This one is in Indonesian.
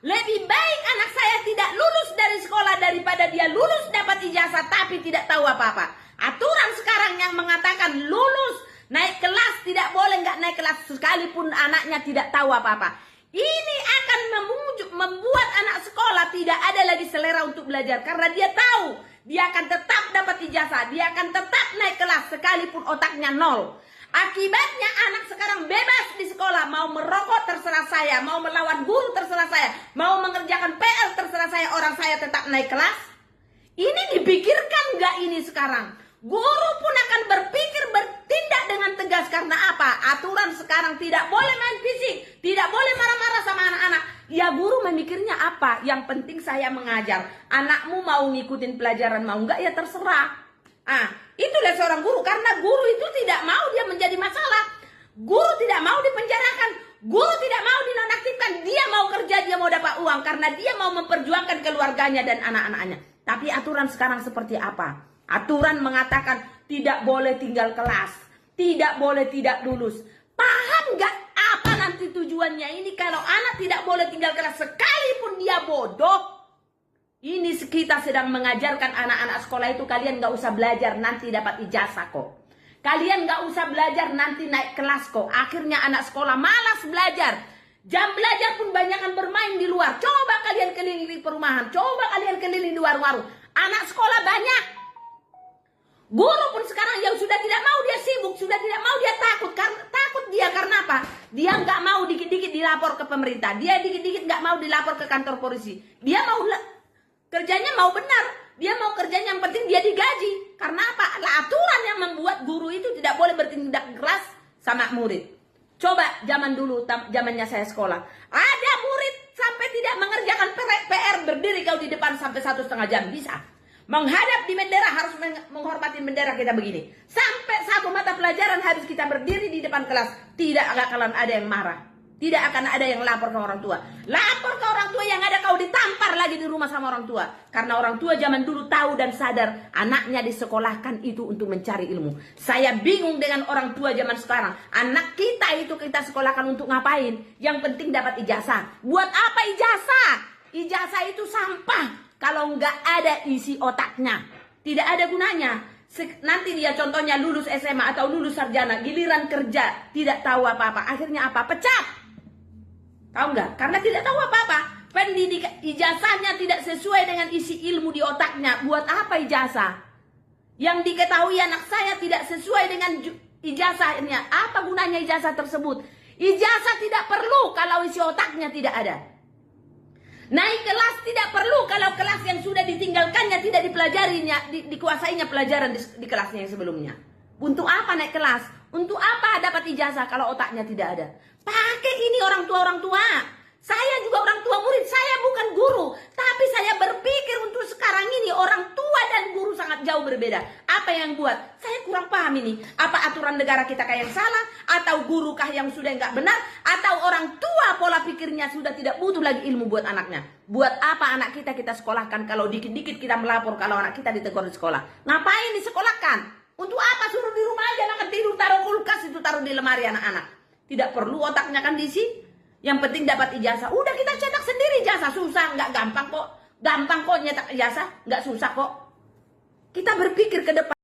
Lebih baik anak saya tidak lulus dari sekolah daripada dia lulus dapat ijazah tapi tidak tahu apa-apa. Aturan sekarang yang mengatakan lulus naik kelas tidak boleh nggak naik kelas sekalipun anaknya tidak tahu apa-apa. Ini akan membuat anak sekolah tidak ada lagi selera untuk belajar karena dia tahu dia akan tetap dapat ijazah, dia akan tetap naik kelas sekalipun otaknya nol. Akibatnya anak sekarang bebas di sekolah, mau merokok terserah saya, mau melawan guru terserah saya, mau mengerjakan PR terserah saya, orang saya tetap naik kelas. Ini dipikirkan nggak ini sekarang? Guru pun akan bertindak dengan tegas karena apa? Aturan sekarang tidak boleh main fisik, tidak boleh marah-marah sama anak-anak. Ya guru memikirnya apa? Yang penting saya mengajar. Anakmu mau ngikutin pelajaran mau nggak ya terserah. Itulah seorang guru, karena guru itu tidak mau dia menjadi masalah. Guru tidak mau dipenjarakan, guru tidak mau dinonaktifkan, dia mau kerja, dia mau dapat uang karena dia mau memperjuangkan keluarganya dan anak-anaknya. Tapi aturan sekarang seperti apa? Aturan mengatakan tidak boleh tinggal kelas, tidak boleh tidak lulus. Paham nggak apa nanti tujuannya ini kalau anak tidak boleh tinggal kelas sekalipun dia bodoh? Ini kita sedang mengajarkan anak-anak sekolah itu kalian nggak usah belajar nanti dapat ijazah kok. Kalian nggak usah belajar nanti naik kelas kok. Akhirnya anak sekolah malas belajar. Jam belajar pun banyakan bermain di luar. Coba kalian keliling perumahan. Coba kalian keliling di warung-warung. Anak sekolah banyak. Guru pun sekarang yang sudah tidak mau dia sibuk. Sudah tidak mau dia takut. Takut dia karena apa? Dia nggak mau dikit-dikit dilapor ke pemerintah. Dia dikit-dikit nggak mau dilapor ke kantor polisi. Dia mau kerjanya mau benar, dia mau kerjanya yang penting dia digaji. Karena apa? Aturan yang membuat guru itu tidak boleh bertindak keras sama murid. Coba zaman dulu, zamannya saya sekolah, ada murid sampai tidak mengerjakan PR berdiri kau di depan sampai 1,5 jam bisa. Menghadap di bendera harus menghormati bendera kita begini. Sampai satu mata pelajaran harus kita berdiri di depan kelas. Tidak akan ada yang marah. Tidak akan ada yang lapor ke orang tua. Lapor ke orang tua yang ada kau ditampar lagi di rumah sama orang tua. Karena orang tua zaman dulu tahu dan sadar anaknya disekolahkan itu untuk mencari ilmu. Saya bingung dengan orang tua zaman sekarang. Anak kita itu kita sekolahkan untuk ngapain? Yang penting dapat ijazah. Buat apa ijazah? Ijazah itu sampah. Kalau nggak ada isi otaknya. Tidak ada gunanya. Nanti dia contohnya lulus SMA atau lulus sarjana. Giliran kerja tidak tahu apa-apa. Akhirnya apa? Pecat. Tahu nggak? Karena tidak tahu apa-apa. Pendidikan ijazahnya tidak sesuai dengan isi ilmu di otaknya. Buat apa ijazah? Yang diketahui anak saya tidak sesuai dengan ijazahnya. Apa gunanya ijazah tersebut? Ijazah tidak perlu kalau isi otaknya tidak ada. Naik kelas tidak perlu kalau kelas yang sudah ditinggalkannya tidak dipelajarinya, dikuasainya pelajaran di kelasnya yang sebelumnya. Untuk apa naik kelas? Untuk apa dapat ijazah kalau otaknya tidak ada? Pakai ini orang tua. Saya juga orang tua murid, saya bukan guru. Tapi saya berpikir untuk sekarang ini orang tua dan guru sangat jauh berbeda. Apa yang buat? Saya kurang paham ini. Apa aturan negara kita kah yang salah? Atau guru kah yang sudah nggak benar? Atau orang tua pola pikirnya sudah tidak butuh lagi ilmu buat anaknya? Buat apa anak kita sekolahkan kalau dikit-dikit kita melapor kalau anak kita ditegur di sekolah? Ngapain disekolahkan? Untuk apa? Suruh di rumah aja, anak tidur, taruh kulkas itu, taruh di lemari anak-anak. Tidak perlu otaknya kan diisi. Yang penting dapat ijazah. Udah kita cetak sendiri ijazah. Susah, nggak gampang kok. Gampang kok nyetak ijazah, nggak susah kok. Kita berpikir ke depan.